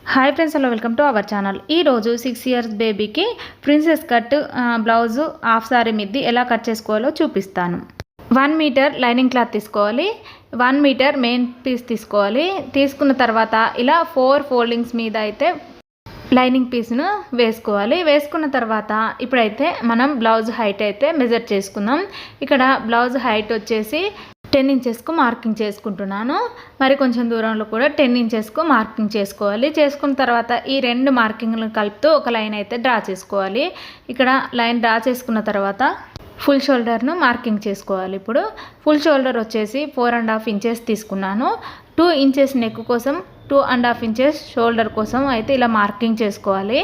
Hi friends, hello, welcome to our channel. ఈరోజు 6 years బేబీకి princess cut blouse half sari మిద్ది ఎలా కట్ చేసుకోవాలో చూపిస్తాను. 1 మీటర్ లైనింగ్ క్లాత్ తీసుకోవాలి. 1 మీటర్ మెయిన్ పీస్ తీసుకోవాలి. తీసుకున్న తర్వాత ఇలా 4 ఫోల్డింగ్స్ మీద అయితే లైనింగ్ పీస్ను వేసుకోవాలి. వేసుకున్న తర్వాత ఇప్పుడైతే మనం బ్లౌజ్ హైట్ అయితే మెజర్ చేసుకుందాం. ఇక్కడ బ్లౌజ్ హైట్ వచ్చేసి 10 ఇంచెస్కు మార్కింగ్ చేసుకుంటున్నాను. మరి కొంచెం దూరంలో కూడా 10 ఇంచెస్కు మార్కింగ్ చేసుకోవాలి. చేసుకున్న తర్వాత ఈ 2 మార్కింగ్లను కలుపుతూ ఒక లైన్ అయితే డ్రా చేసుకోవాలి. ఇక్కడ లైన్ డ్రా చేసుకున్న తర్వాత ఫుల్ షోల్డర్ను మార్కింగ్ చేసుకోవాలి. ఇప్పుడు ఫుల్ షోల్డర్ వచ్చేసి 4.5 ఇంచెస్ తీసుకున్నాను. 2 ఇంచెస్ నెక్ కోసం, 2.5 ఇంచెస్ షోల్డర్ కోసం అయితే ఇలా మార్కింగ్ చేసుకోవాలి.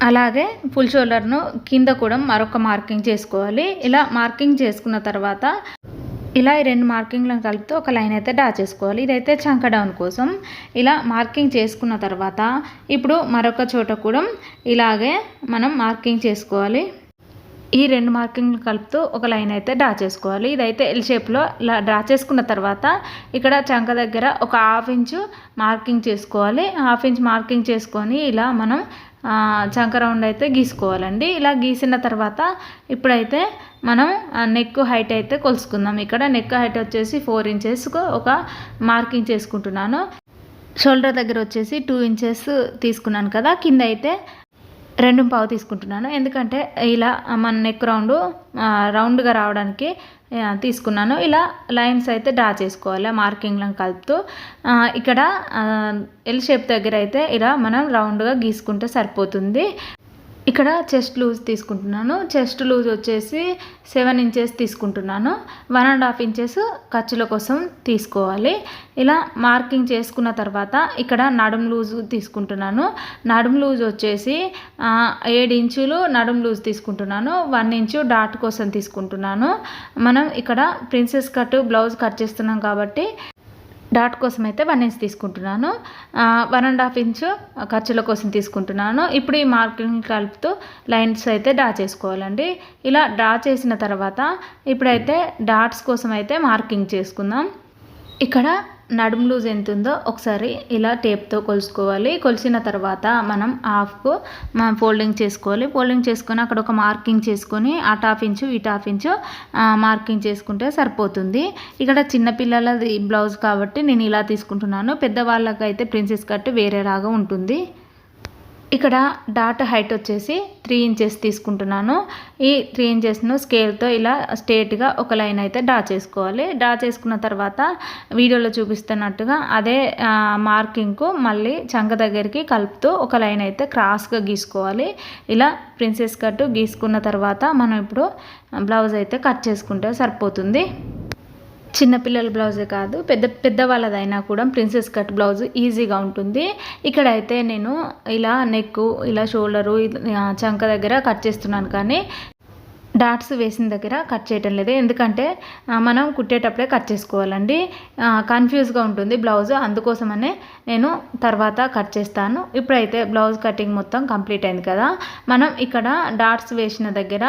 అలాగే ఫుల్ షోల్డర్ను కింద కూడా మరొక మార్కింగ్ చేసుకోవాలి. ఇలా మార్కింగ్ చేసుకున్న తర్వాత ఇలా ఈ 2 మార్కింగ్లను కలుపుతూ ఒక లైన్ అయితే డ్రా చేసుకోవాలి. ఇదైతే చంక డౌన్ కోసం. ఇలా మార్కింగ్ చేసుకున్న తర్వాత ఇప్పుడు మరొక చోట కూడా ఇలాగే మనం మార్కింగ్ చేసుకోవాలి. ఈ 2 మార్కింగ్లు కలుపుతూ ఒక లైన్ అయితే డ్రా చేసుకోవాలి. ఇదైతే ఎల్ షేప్లో ఇలా డ్రా చేసుకున్న తర్వాత ఇక్కడ చంక దగ్గర ఒక 1/2 ఇంచు మార్కింగ్ చేసుకోవాలి. 1/2 ఇంచ్ మార్కింగ్ చేసుకొని ఇలా మనం చంక రౌండ్ అయితే గీసుకోవాలండి. ఇలా గీసిన తర్వాత ఇప్పుడైతే మనం నెక్ హైట్ అయితే కొలుసుకుందాం. ఇక్కడ నెక్ హైట్ వచ్చేసి 4 ఇంచెస్కు ఒక మార్కింగ్ చేసుకుంటున్నాను. షోల్డర్ దగ్గర వచ్చేసి 2 ఇంచెస్ తీసుకున్నాను కదా, కింద అయితే 2.5 తీసుకుంటున్నాను. ఎందుకంటే ఇలా మన నెక్ రౌండ్గా రావడానికి తీసుకున్నాను. ఇలా లైన్స్ అయితే డ్రా చేసుకోవాలి మార్కింగ్లను కలుపుతూ. ఇక్కడ ఎల్ షేప్ దగ్గర అయితే ఇలా మనం రౌండ్గా గీసుకుంటే సరిపోతుంది. ఇక్కడ చెస్ట్ లూజ్ తీసుకుంటున్నాను. చెస్ట్ లూజ్ వచ్చేసి 7 ఇంచెస్ తీసుకుంటున్నాను. 1.5 ఇంచెస్ ఖర్చుల కోసం తీసుకోవాలి. ఇలా మార్కింగ్ చేసుకున్న తర్వాత ఇక్కడ నడుం లూజ్ తీసుకుంటున్నాను. నడుం లూజ్ వచ్చేసి 7 ఇంచులు నడుం లూజ్ తీసుకుంటున్నాను. 1 ఇంచు డాట్ కోసం తీసుకుంటున్నాను. మనం ఇక్కడ ప్రిన్సెస్ కట్ బ్లౌజ్ కట్ చేస్తున్నాం కాబట్టి డాట్ కోసం అయితే 1 ఇంచ్ తీసుకుంటున్నాను. 1.5 ఇంచు ఖర్చుల కోసం తీసుకుంటున్నాను. ఇప్పుడు ఈ మార్కింగ్ కలుపుతూ లైన్స్ అయితే డ్రా చేసుకోవాలండి. ఇలా డ్రా చేసిన తర్వాత ఇప్పుడైతే డాట్స్ కోసం అయితే మార్కింగ్ చేసుకుందాం. ఇక్కడ నడుము లూజ్ ఎంత ఉందో ఒకసారి ఇలా టేప్తో కొలుసుకోవాలి. కొలిసిన తర్వాత మనం హాఫ్కు మనం ఫోల్డింగ్ చేసుకోవాలి. ఫోల్డింగ్ చేసుకొని అక్కడ ఒక మార్కింగ్ చేసుకొని అటు 1/2 ఇంచు ఇటు 1/2 ఇంచు మార్కింగ్ చేసుకుంటే సరిపోతుంది. ఇక్కడ చిన్నపిల్లలది బ్లౌజ్ కాబట్టి నేను ఇలా తీసుకుంటున్నాను. పెద్దవాళ్ళకైతే ప్రిన్సెస్ కట్ వేరేలాగా ఉంటుంది. ఇక్కడ డాట్ హైట్ వచ్చేసి 3 ఇంచెస్ తీసుకుంటున్నాను. ఈ 3 ఇంచెస్ను స్కేల్తో ఇలా స్ట్రేట్గా ఒక లైన్ అయితే డ్రా చేసుకోవాలి. డ్రా చేసుకున్న తర్వాత వీడియోలో చూపిస్తున్నట్టుగా అదే మార్కింగ్కు మళ్ళీ చంక దగ్గరికి కలుపుతూ ఒక లైన్ అయితే క్రాస్గా గీసుకోవాలి. ఇలా ప్రిన్సెస్ కట్ గీసుకున్న తర్వాత మనం ఇప్పుడు బ్లౌజ్ అయితే కట్ చేసుకుంటే సరిపోతుంది. చిన్నపిల్లల బ్లౌజే కాదు, పెద్దవాళ్ళదైనా కూడా ప్రిన్సెస్ కట్ బ్లౌజ్ ఈజీగా ఉంటుంది. ఇక్కడైతే నేను ఇలా నెక్, ఇలా షోల్డరు, చంక దగ్గర కట్ చేస్తున్నాను కానీ డాట్స్ వేసిన దగ్గర కట్ చేయటం లేదు. ఎందుకంటే మనం కుట్టేటప్పుడే కట్ చేసుకోవాలండి. కన్ఫ్యూజ్గా ఉంటుంది బ్లౌజ్, అందుకోసమనే నేను తర్వాత కట్ చేస్తాను. ఇప్పుడైతే బ్లౌజ్ కటింగ్ మొత్తం కంప్లీట్ అయింది కదా, మనం ఇక్కడ డాట్స్ వేసిన దగ్గర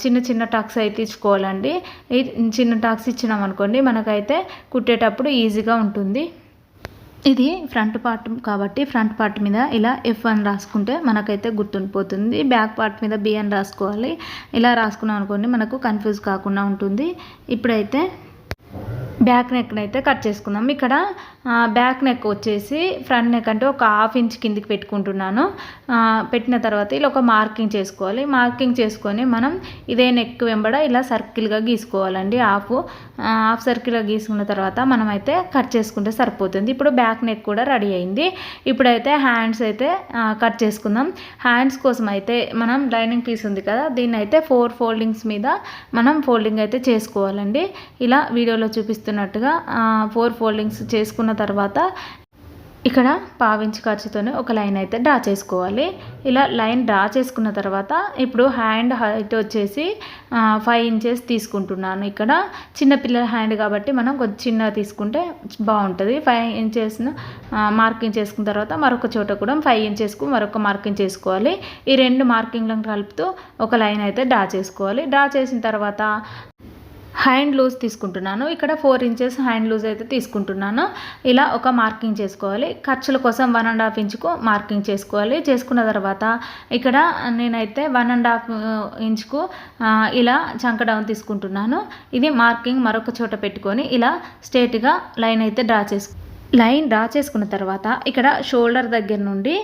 చిన్న చిన్న టక్స్ అయితే ఇచ్చుకోవాలండి. ఈ చిన్న టక్స్ ఇచ్చినాం అనుకోండి మనకైతే కుట్టేటప్పుడు ఈజీగా ఉంటుంది. ఇది ఫ్రంట్ పార్ట్ కాబట్టి ఫ్రంట్ పార్ట్ మీద ఇలా F1 రాసుకుంటే మనకైతే గుర్తుండిపోతుంది. బ్యాక్ పార్ట్ మీద B అని రాసుకోవాలి. ఇలా రాసుకున్నాం అనుకోండి మనకు కన్ఫ్యూజ్ కాకుండా ఉంటుంది. ఇప్పుడైతే బ్యాక్ నెక్ని అయితే కట్ చేసుకుందాం. ఇక్కడ బ్యాక్ నెక్ వచ్చేసి ఫ్రంట్ నెక్ అంటే ఒక 1/2 ఇంచ్ కిందికి పెట్టుకుంటున్నాను. పెట్టిన తర్వాత ఇలా ఒక మార్కింగ్ చేసుకోవాలి. మార్కింగ్ చేసుకొని మనం ఇదే నెక్ వెంబడ ఇలా సర్కిల్గా గీసుకోవాలండి. హాఫ్ సర్కిల్గా గీసుకున్న తర్వాత మనం అయితే కట్ చేసుకుంటే సరిపోతుంది. ఇప్పుడు బ్యాక్ నెక్ కూడా రెడీ అయింది. ఇప్పుడైతే హ్యాండ్స్ అయితే కట్ చేసుకుందాం. హ్యాండ్స్ కోసం అయితే మనం లైనింగ్ పీస్ ఉంది కదా, దీన్ని అయితే 4 ఫోల్డింగ్స్ మీద మనం ఫోల్డింగ్ అయితే చేసుకోవాలండి. ఇలా వీడియోలో చూపిస్తున్నట్టుగా 4 ఫోల్డింగ్స్ చేసుకున్న తర్వాత ఇక్కడ 1/2 ఇంచ్ ఖర్చుతోనే ఒక లైన్ అయితే డ్రా చేసుకోవాలి. ఇలా లైన్ డ్రా చేసుకున్న తర్వాత ఇప్పుడు హ్యాండ్ హైట్ వచ్చేసి 5 ఇంచెస్ తీసుకుంటున్నాను. ఇక్కడ చిన్నపిల్లల హ్యాండ్ కాబట్టి మనం కొంచెం చిన్నగా తీసుకుంటే బాగుంటుంది. 5 ఇంచెస్ను మార్కింగ్ చేసుకున్న తర్వాత మరొక చోట కూడా 5 ఇంచెస్కు మరొక మార్కింగ్ చేసుకోవాలి. ఈ 2 మార్కింగ్లను కలుపుతూ ఒక లైన్ అయితే డ్రా చేసుకోవాలి. డ్రా చేసిన తర్వాత హ్యాండ్ లూజ్ తీసుకుంటున్నాను. ఇక్కడ 4 ఇంచెస్ హ్యాండ్ లూజ్ అయితే తీసుకుంటున్నాను. ఇలా ఒక మార్కింగ్ చేసుకోవాలి. ఖర్చుల కోసం 1.5 ఇంచుకు మార్కింగ్ చేసుకోవాలి. చేసుకున్న తర్వాత ఇక్కడ నేనైతే 1.5 ఇంచుకు ఇలా చంక డౌన్ తీసుకుంటున్నాను. ఇది మార్కింగ్ మరొక చోట పెట్టుకొని ఇలా స్ట్రేట్గా లైన్ అయితే లైన్ డ్రా చేసుకున్న తర్వాత ఇక్కడ షోల్డర్ దగ్గర నుండి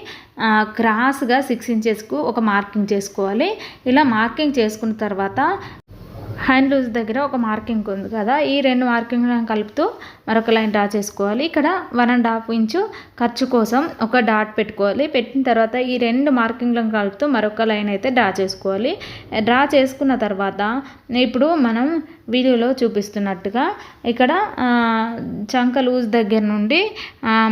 క్రాస్గా 6 ఇంచెస్కు ఒక మార్కింగ్ చేసుకోవాలి. ఇలా మార్కింగ్ చేసుకున్న తర్వాత హ్యాండ్ లూజ్ దగ్గర ఒక మార్కింగ్ ఉంది కదా, ఈ 2 మార్కింగ్లను కలుపుతూ మరొక లైన్ డ్రా చేసుకోవాలి. ఇక్కడ 1.5 ఇంచు ఖర్చు కోసం ఒక డాట్ పెట్టుకోవాలి. పెట్టిన తర్వాత ఈ 2 మార్కింగ్లను కలుపుతూ మరొక లైన్ అయితే డ్రా చేసుకోవాలి. డ్రా చేసుకున్న తర్వాత ఇప్పుడు మనం వీడియోలో చూపిస్తున్నట్టుగా ఇక్కడ చంక లూజ్ దగ్గర నుండి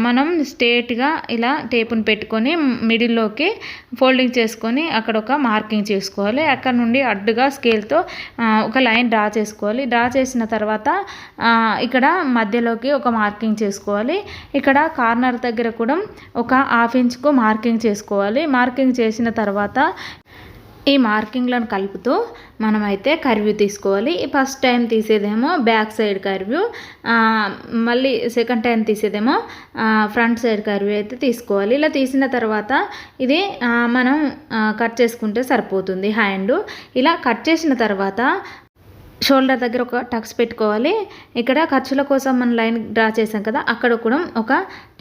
మనం స్ట్రేట్గా ఇలా టేపును పెట్టుకొని మిడిల్లోకి ఫోల్డింగ్ చేసుకొని అక్కడ ఒక మార్కింగ్ చేసుకోవాలి. అక్కడ నుండి అడ్డుగా స్కేల్తో ఒక లైన్ డ్రా చేసుకోవాలి. డ్రా చేసిన తర్వాత ఇక్కడ మధ్యలోకి ఒక మార్కింగ్ చేసుకోవాలి. ఇక్కడ కార్నర్ దగ్గర కూడా ఒక 1/2 ఇంచుకు మార్కింగ్ చేసుకోవాలి. మార్కింగ్ చేసిన తర్వాత ఈ మార్కింగ్లను కలుపుతూ మనమైతే కర్వ్యూ తీసుకోవాలి. ఫస్ట్ టైం తీసేదేమో బ్యాక్ సైడ్ కర్వ్యూ, మళ్ళీ సెకండ్ టైం తీసేదేమో ఫ్రంట్ సైడ్ కర్వ్యూ అయితే తీసుకోవాలి. ఇలా తీసిన తర్వాత ఇది మనం కట్ చేసుకుంటే సరిపోతుంది హ్యాండ్. ఇలా కట్ చేసిన తర్వాత షోల్డర్ దగ్గర ఒక టక్స్ పెట్టుకోవాలి. ఇక్కడ ఖర్చుల కోసం మనం లైన్ డ్రా చేసాం కదా, అక్కడ కూడా ఒక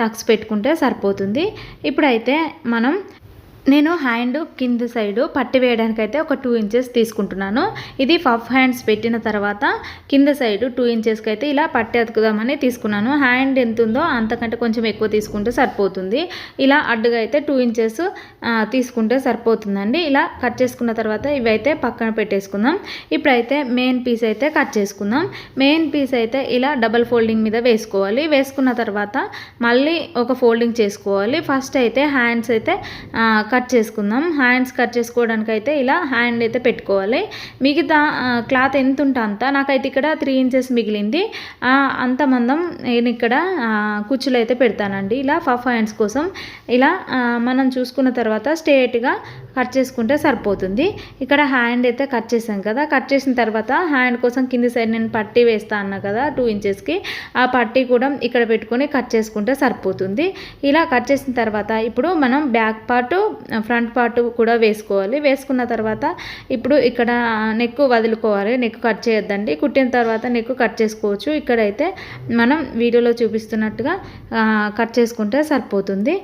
టక్స్ పెట్టుకుంటే సరిపోతుంది. ఇప్పుడైతే నేను హ్యాండ్ కింద సైడు పట్టి వేయడానికి అయితే ఒక 2 ఇంచెస్ తీసుకుంటున్నాను. ఇది పఫ్ హ్యాండ్స్ పెట్టిన తర్వాత కింద సైడు 2 ఇంచెస్కి అయితే ఇలా పట్టి అతుకుదామని తీసుకున్నాను. హ్యాండ్ ఎంత ఉందో అంతకంటే కొంచెం ఎక్కువ తీసుకుంటే సరిపోతుంది. ఇలా అడ్డుగా అయితే 2 ఇంచెస్ తీసుకుంటే సరిపోతుందండి. ఇలా కట్ చేసుకున్న తర్వాత ఇవైతే పక్కన పెట్టేసుకుందాం. ఇప్పుడైతే మెయిన్ పీస్ అయితే కట్ చేసుకుందాం. మెయిన్ పీస్ అయితే ఇలా డబల్ ఫోల్డింగ్ మీద వేసుకోవాలి. వేసుకున్న తర్వాత మళ్ళీ ఒక ఫోల్డింగ్ చేసుకోవాలి. ఫస్ట్ అయితే హ్యాండ్స్ అయితే కట్ చేసుకుందాం. హ్యాండ్స్ కట్ చేసుకోవడానికి అయితే ఇలా హ్యాండ్ అయితే పెట్టుకోవాలి. మిగతా క్లాత్ ఎంత ఉంటే అంత, నాకైతే ఇక్కడ 3 ఇంచెస్ మిగిలింది. అంత మందం నేను ఇక్కడ కుచ్చులు అయితే పెడతానండి. ఇలా పఫ్ హ్యాండ్స్ కోసం ఇలా మనం చూసుకున్న తర్వాత స్ట్రేట్గా కట్ చేసుకుంటే సరిపోతుంది. ఇక్కడ హ్యాండ్ అయితే కట్ చేసాం కదా, కట్ చేసిన తర్వాత హ్యాండ్ కోసం కింది సైడ్ నేను పట్టీ వేస్తా అన్నా కదా 2 ఇంచెస్కి, ఆ పట్టీ కూడా ఇక్కడ పెట్టుకొని కట్ చేసుకుంటే సరిపోతుంది. ఇలా కట్ చేసిన తర్వాత ఇప్పుడు మనం బ్యాక్ పార్ట్ ఫ్రంట్ పార్ట్ కూడా వేసుకోవాలి. వేసుకున్న తర్వాత ఇప్పుడు ఇక్కడ నెక్ వదులుకోవాలి, నెక్ కట్ చేయొద్దండి. కుట్టిన తర్వాత నెక్ కట్ చేసుకోవచ్చు. ఇక్కడైతే మనం వీడియోలో చూపిస్తున్నట్టుగా కట్ చేసుకుంటే సరిపోతుంది.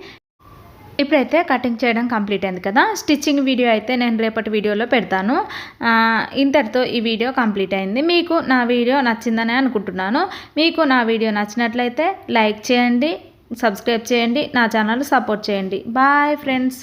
ఇప్పుడైతే కటింగ్ చేయడం కంప్లీట్ అయింది కదా. స్టిచ్చింగ్ వీడియో అయితే నేను రేపటి వీడియోలో పెడతాను. ఇంతటితో ఈ వీడియో కంప్లీట్ అయింది. మీకు నా వీడియో నచ్చిందని అనుకుంటున్నాను. మీకు నా వీడియో నచ్చినట్లయితే లైక్ చేయండి, సబ్స్క్రైబ్ చేయండి, నా ఛానల్ సపోర్ట్ చేయండి. Bye friends.